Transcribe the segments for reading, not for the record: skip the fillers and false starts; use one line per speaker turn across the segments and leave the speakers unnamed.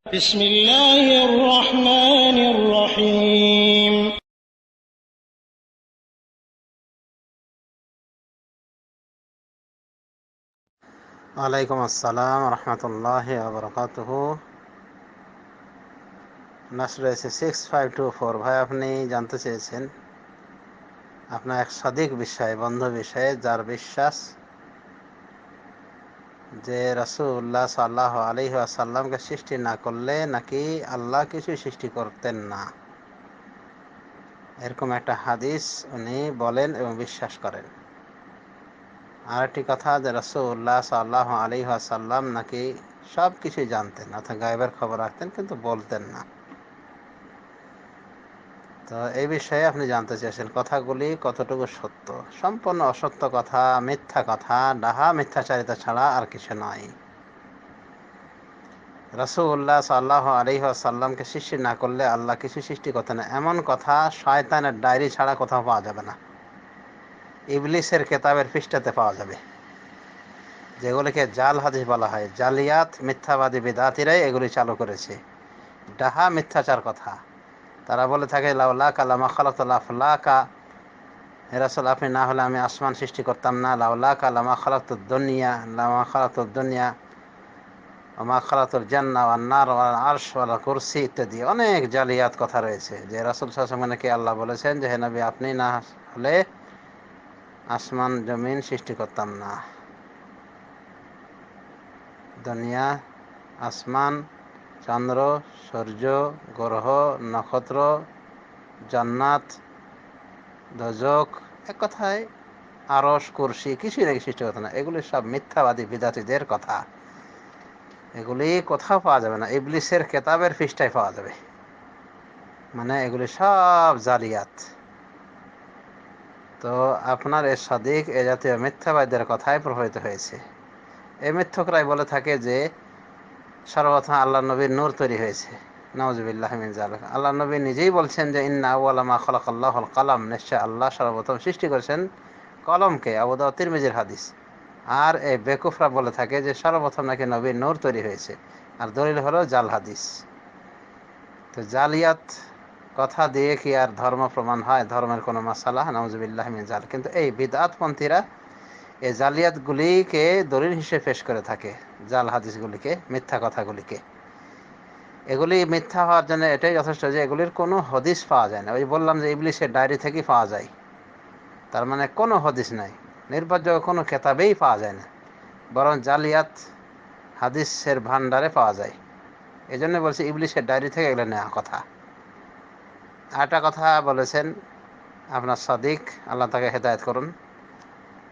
بسم الله الرحمن الرحيم
ওয়ালাইকুম আসসালাম রহমতুল্লাহ আবরকাতুহ। নাসর রয়েছে 6524। ভাই, আপনি জানতে চেয়েছেন আপনার এক সাদিক বিষয়, বন্ধু বিষয়ে, যার বিশ্বাস যে রাসূলুল্লাহ সাল্লাল্লাহু আলাইহি ওয়াসাল্লামকে সৃষ্টি না করলে নাকি আল্লাহ কিছু সৃষ্টি করতেন না, এরকম একটা হাদিস উনি বলেন এবং বিশ্বাস করেন। আর একটি কথা যে রাসূলুল্লাহ সাল্লাল্লাহু আলাইহি ওয়াসাল্লাম নাকি সব কিছুই জানতেন, অর্থাৎ গায়েবের খবর রাখতেন কিন্তু বলতেন না। তো এই বিষয়ে আপনি জানতে চেয়েছেন কথাগুলি কতটুকু সত্য। সম্পূর্ণ অসত্য কথা, মিথ্যা কথা, ডাহা মিথ্যাচারিতা ছাড়া আর কিছু নয়। রাসূলুল্লাহ সাল্লাল্লাহু আলাইহি ওয়াসাল্লামকে সৃষ্টি না করলে আল্লাহ কিছু সৃষ্টি করতেন না, এমন কথা শয়তানের ডায়েরি ছাড়া কোথাও পাওয়া যাবে না। ইবলিসের কেতাবের পৃষ্ঠাতে পাওয়া যাবে, যেগুলিকে জাল হাদিস বলা হয়। জালিয়াত মিথ্যাবাদী বিদাতিরাই এগুলি চালু করেছে, ডাহা মিথ্যাচার কথা। তারা বলে থাকে লাউলা কালামা খালাকাল আফলাকা, হে রাসূল, আপনি না হলে আমি আসমান সৃষ্টি করতাম না। লাউলাকা লামা খালাকতুদ দুনিয়া, লামা খালাকতুদ দুনিয়া ওমা খালাকতুল জান্নাহ ওয়ান নার ওয়াল আরশ ওয়াল কুরসি ইত্যাদি অনেক জালিয়াত কথা রয়েছে, যে রাসূল সাল্লাল্লাহু আলাইহি ওয়াসাল্লামকে আল্লাহ বলেছেন যে হে নবী, আপনি না হলে আসমান জমিন সৃষ্টি করতাম না। দুনিয়া, আসমান, চন্দ্র, সূর্য, গ্রহ, নক্ষত্র, জান্নাত, দোজখ, এক কথায় আরশ, কুরসি কিছুই নাকি সৃষ্টি করতো না। এগুলি সব মিথ্যাবাদী বিদাতীদের কথা, এগুলি কোথাও পাওয়া যাবে না। ইবলিসের কেতাবের পৃষ্ঠায় পাওয়া যাবে, মানে এগুলি সব জালিয়াত। তো আপনার এ সাদিক এ জাতীয় মিথ্যাবাদীদের কথায় প্রভাবিত হয়েছে। এই মিথ্যকরাই বলে থাকে যে সর্বপ্রথম আল্লাহ নবীর নূর তৈরি হয়েছে। নাউজুবিল্লাহ মিন যালিক। আল্লাহ নবী নিজেই বলছেন যে ইন্না আউওয়ালা মা খালাকাল্লাহুল কালাম, নিশ্চয় আল্লাহ সর্বপ্রথম সৃষ্টি করেছেন কলমকে। আবু দাউদ তিরমিজির হাদিস। আর এই বেকুফরা বলে থাকে যে সর্বপ্রথম নাকি নবীর নূর তৈরি হয়েছে, আর দলিল হলো জাল হাদিস। তো জালিয়াত কথা দিয়ে কি আর ধর্ম প্রমাণ হয়? ধর্মের কোনো মাসালা? নাউজুবিল্লাহ মিন যালিক। কিন্তু এই বিদআতপন্থীরা এই জালিয়াতগুলিকে দলিল হিসেবে পেশ করে থাকে, জাল হাদিসগুলিকে, মিথ্যা কথাগুলিকে। এগুলি মিথ্যা হওয়ার জন্য এটাই যথেষ্ট যে এগুলির কোনো হদিস পাওয়া যায় না। ওই বললাম যে ইবলিসের ডায়েরি থেকেই পাওয়া যায়, তার মানে কোনো হদিস নাই, নির্ভরযোগ্য কোনো কেতাবেই পাওয়া যায় না, বরং জালিয়াত হাদিসের ভান্ডারে পাওয়া যায়। এই জন্য বলছি ইবলিসের ডায়েরি থেকে এগুলো নেওয়া কথা। আরেকটা কথা বলেছেন আপনার সাদিক, আল্লাহ তাকে হেদায়েত করুন,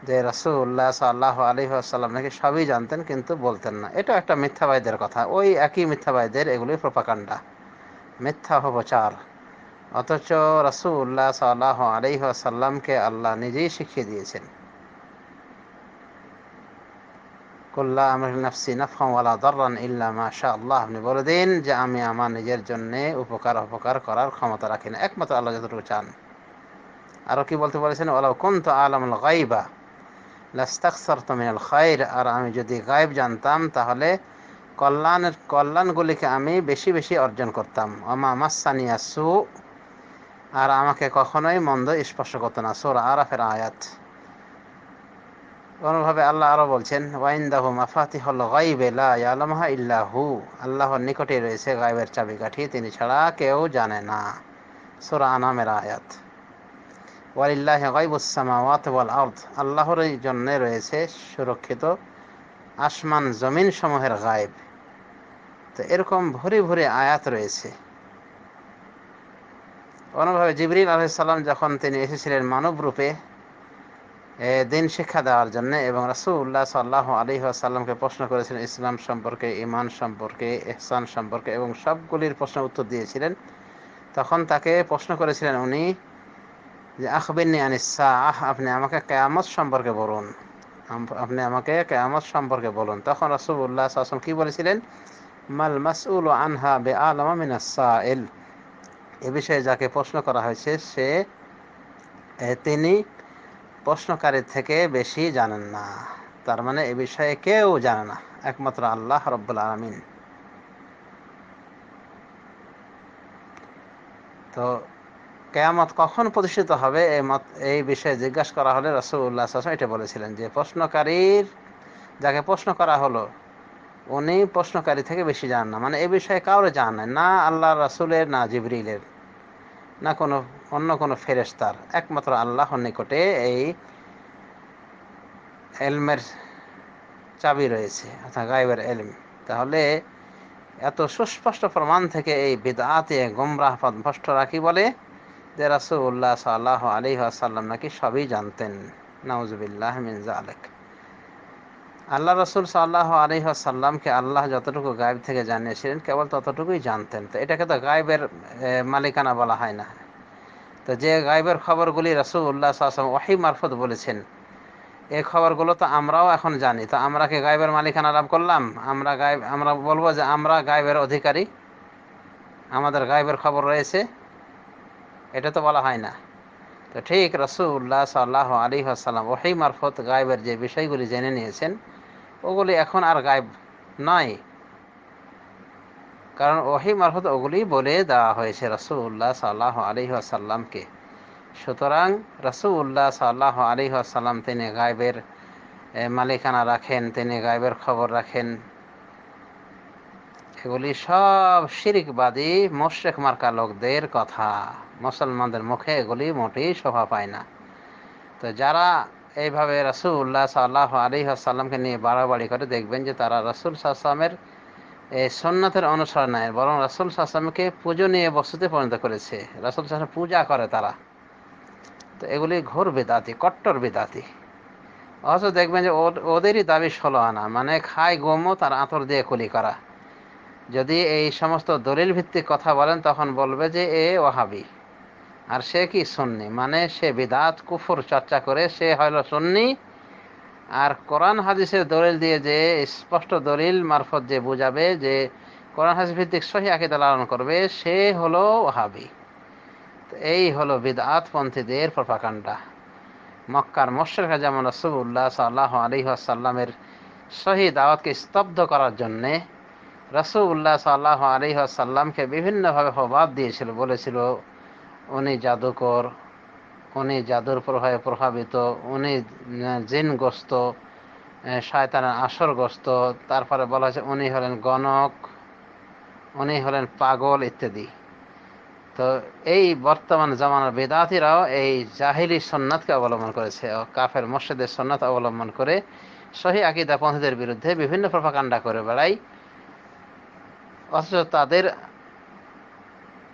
যে রাসূলুল্লাহ সাল্লাল্লাহু আলাইহি ওয়াসাল্লাম নাকি সবই জানতেন কিন্তু বলতেন না। এটা একটা মিথ্যাবাদীদের কথা। ওই একই মিথ্যাবাদীদের এগুলি প্রোপাগান্ডা, মিথ্যা অপপ্রচার। অথচ রাসূলুল্লাহ সাল্লাল্লাহু আলাইহি ওয়াসাল্লামকে আল্লাহ নিজেই শিখিয়ে দিয়েছেন, কুল লা আমলিকু লিনাফসি নাফআন ওয়ালা দাররান ইল্লা মা শা আল্লাহ। আপনি বলে দিন যে আমি আমার নিজের জন্য উপকার অপকার করার ক্ষমতা রাখি না, একমাত্র আল্লাহ যতটুকু চান। আরও কি বলতে বলেছেন, ওয়ালাউ কুনতু আ'লামুল গায়বা লাস্তাকসারতু মিনাল খায়র, আর আমি যদি গায়েব জানতাম তাহলে কল্যাণগুলিকে আমি বেশি বেশি অর্জন করতাম। ওমা মাসসানিয়া সু, আর আমাকে কখনোই মন্দ স্পর্শ করতো না। সূরা আরাফের আয়াত। কোনোভাবে আল্লাহ আরো বলছেন, ওয়াইনদাহু মাফাতিহুল গায়বি লা ইয়ালামুহা ইল্লা হু, আল্লাহর নিকটে রয়েছে গায়বের চাবিকাঠি, তিনি ছাড়া কেউ জানে না। সূরা আনামের আয়াত। ওয়ালিল্লাহি গায়বুস সামাওয়াতি ওয়াল আরদ, আল্লাহর জন্য রয়েছে সুরক্ষিত আসমান জমিন সমূহের গায়েব। তো এরকম ভরি ভরি আয়াত রয়েছে। অন্যভাবে জিবরিল আলাইহিস সালাম যখন তিনি এসেছিলেন মানব রূপে দিন শিক্ষা দেওয়ার জন্য, এবং রাসূলুল্লাহ সাল্লাল্লাহু আলাইহি ওয়াসাল্লামকে প্রশ্ন করেছিলেন ইসলাম সম্পর্কে, ঈমান সম্পর্কে, ইহসান সম্পর্কে, এবং সবগুলির প্রশ্নের উত্তর দিয়েছিলেন। তখন তাকে প্রশ্ন করেছিলেন উনি যে আখবিরনি আনিস সাআহ, আপনি আমাকে কিয়ামত সম্পর্কে বলুন, আপনি আমাকে কিয়ামত সম্পর্কে বলুন। তখন রাসূলুল্লাহ সাল্লাল্লাহু আলাইহি ওয়াসাল্লাম কি বলেছিলেন, মাল মাসউলু আনহা বিআলামা মিনাস সাইল, এ বিষয়ে যাকে প্রশ্ন করা হয়েছে তিনি প্রশ্নকারীর থেকে বেশি জানেন না। তার মানে এ বিষয়ে কেউ জানে না, একমাত্র আল্লাহ রাব্বুল আলামিন। তো কিয়ামত কখন প্রতিষ্ঠিত হবে এই বিষয়ে জিজ্ঞাসা করা হলে রাসূলুল্লাহ সাল্লাল্লাহু আলাইহি ওয়াসাল্লাম এটা বলেছিলেন যে প্রশ্নকারীর, যাকে প্রশ্ন করা হলো, উনি প্রশ্নকারী থেকে বেশি জানেন না। মানে এ বিষয়ে কাউরে জানেন না, আল্লাহ রাসূলের, না জিবরিলের, না কোনো অন্য কোনো ফেরেশতার, একমাত্র আল্লাহর নিকটে এই এলমের চাবি রয়েছে, অর্থাৎ গায়বের এলম। তাহলে এত সুস্পষ্ট প্রমাণ থেকে এই বিদআতে গোমরাহ পথভ্রষ্টরা কি বলে যে রাসূলুল্লাহ সাল্লাল্লাহু আলাইহি ওয়াসাল্লাম নাকি সবই জানতেন। নাউযুবিল্লাহ মিন যালিক। আল্লাহ রাসূল সাল্লাল্লাহু আলাইহি ওয়াসাল্লামকে আল্লাহ যতটুকু গায়ব থেকে জানিয়েছিলেন কেবল ততটুকুই জানতেন। তো এটাকে তো গায়বের মালিকানা বলা হয় না। তো যে গায়বের খবরগুলি রাসূলুল্লাহ সাল্লাল্লাহু আলাইহি ওয়াসাল্লাম ওহী মারফত বলেছেন, এই খবরগুলো তো আমরাও এখন জানি। তো আমরা কি গায়বের মালিকানা লাভ করলাম? আমরা বলবো যে আমরা গায়বের অধিকারী, আমাদের গায়বের খবর রয়েছে? এটা তো বলা হয় না। তো ঠিক রাসূলুল্লাহ সাল্লাল্লাহু আলাইহি ওয়াসাল্লাম ওহী মারফত গায়বের যে বিষয়গুলি জেনে নিয়েছেন, ওগুলি এখন আর গায়ব নয়, কারণ ওহী মারফত ওগুলি বলে দেওয়া হয়েছে রাসূলুল্লাহ সাল্লাল্লাহু আলাইহি ওয়াসাল্লামকে। সুতরাং রাসূলুল্লাহ সাল্লাল্লাহু আলাইহি ওয়াসাল্লাম তিনি গায়বের মালিকানা রাখেন, তিনি গায়বের খবর রাখেন। এগুলি সব শিরকবাদী মুশরিক মার্কা লোকদের কথা, মুসলমানদের মুখে এগুলি মোটেই শোভা পায় না। তো যারা এইভাবে রাসূলুল্লাহ সাল্লাল্লাহু আলাইহি ওয়াসাল্লামকে নিয়ে বাড়াবাড়ি করে, দেখবেন যে তারা রাসূল সাল্লাল্লাহু আলাইহি ওয়াসাল্লামের এই সুন্নাতের অনুসরণ নাই, বরং রাসূল সাল্লাল্লাহু আলাইহি ওয়াসাল্লামকে পূজনীয় বস্তুতে পরিণত করেছে। রাসূল সাল্লাল্লাহু আলাইহি ওয়াসাল্লাম পূজা করে তারা। তো এগুলি ঘোর বিদআতি, কট্টর বিদআতি। অথচ দেখবেন যে ওদেরই দাবি 16 আনা, মানে খায় গোমত আর আতর দিয়ে কুলি করা। যদি এই সমস্ত দলিল ভিত্তিক কথা বলেন তখন বলবে যে এ ওয়াহাবি, আর সে কি সুন্নি, মানে সে বিদআত কুফর চর্চা করে সে হলো সুন্নি। আর কোরআন হাদিসের দলিল দিয়ে যে স্পষ্ট দলিল মারফত যে বুঝাবে যে কোরআন হাদিস ভিত্তিক সহিহ আকীদা লালন করবে, সে হলো ওয়াহাবি। এই হলো বিদআত পন্থীদের প্রপাগান্ডা। মক্কার মুশরিকরা যেমন রাসূলুল্লাহ সাল্লাল্লাহু আলাইহি ওয়াসাল্লামের সহিহ দাওয়াতকে স্তব্ধ করার জন্য রাসূলুল্লাহ সাল্লাল্লাহু আলাইহি ওয়াসাল্লামকে বিভিন্নভাবে অপবাদ দিয়েছিল, বলেছিল উনি জাদুকর, উনি জাদুর প্রভাবে প্রভাবিত, উনি জিনগ্রস্ত, শয়তানের আসরগ্রস্ত। তারপরে বলা হয়েছে উনি হলেন গণক, উনি হলেন পাগল ইত্যাদি। তো এই বর্তমান জামানার বেদাতিরাও এই জাহিলি সুন্নাতকে অবলম্বন করেছে, কাফের মুশরিকদের সুন্নাত অবলম্বন করে সহিহ আকীদা পন্থীদের বিরুদ্ধে বিভিন্ন প্রপাগান্ডা করে বেড়ায়। অথচ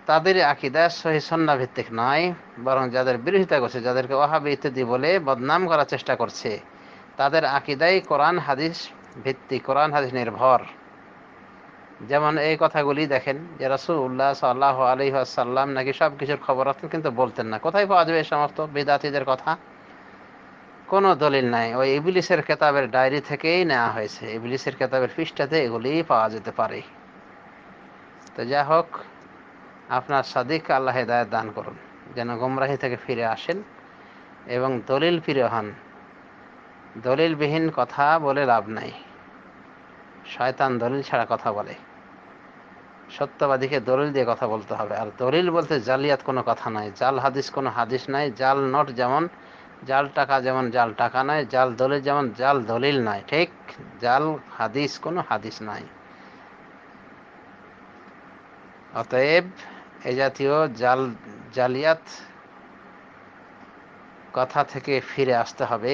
তাদের আকীদা সহিহ সুন্নাহ ভিত্তিক নয়, বরং যাদের বিরোধিতা করছে, যাদেরকে ওয়াহাবি ইত্যাদি বলে বদনাম করার চেষ্টা করছে, তাদের আকীদাই কোরআন হাদিস ভিত্তিক, কোরআন হাদিস নির্ভর। যেমন এই কথাগুলি দেখেন যে রাসূলুল্লাহ সাল্লাল্লাহু আলাইহি ওয়াসাল্লাম নাকি সব কিছুর খবর রাখতেন কিন্তু বলতেন না। কোথায় পাওয়া যাবে এই সমস্ত বিদআতীদের কথা? কোনো দলিল নাই, ওই ইবলিসের কেতাবের ডায়েরি থেকেই নেওয়া হয়েছে। ইবলিসের কেতাবের পৃষ্ঠাতে এগুলি পাওয়া যেতে পারে। তো যা হোক, আপনার সাদিককে আল্লাহ হেদায়েত দান করুন, যেন গোমরাহি থেকে ফিরে আসেন এবং দলিল ফিরে হন। দলিলবিহীন কথা বলে লাভ নাই, শয়তান দলিল ছাড়া কথা বলে। সত্যবাদীকে দলিল দিয়ে কথা বলতে হবে। আর দলিল বলতে জালিয়াত কোনো কথা নয়, জাল হাদিস কোনো হাদিস নাই, জাল নোট যেমন জাল টাকা, যেমন জাল টাকা নয়, জাল দলিল যেমন জাল দলিল নয়, ঠিক জাল হাদিস কোনো হাদিস নাই। অতএব এ জাতীয় জালিয়াত কথা থেকে ফিরে আসতে হবে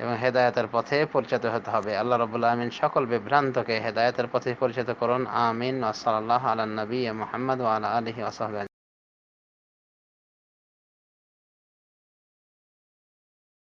এবং হেদায়েতের পথে পরিচালিত হতে হবে। আল্লাহ রাব্বুল আমিন সকল বিভ্রান্তকে হেদায়েতের পথে পরিচালিত করুন। আমিন। ওয়া সাল্লাল্লাহু আলা নবী মুহাম্মদ ওয়া আলা আলিহি ওয়া সাহবিহি।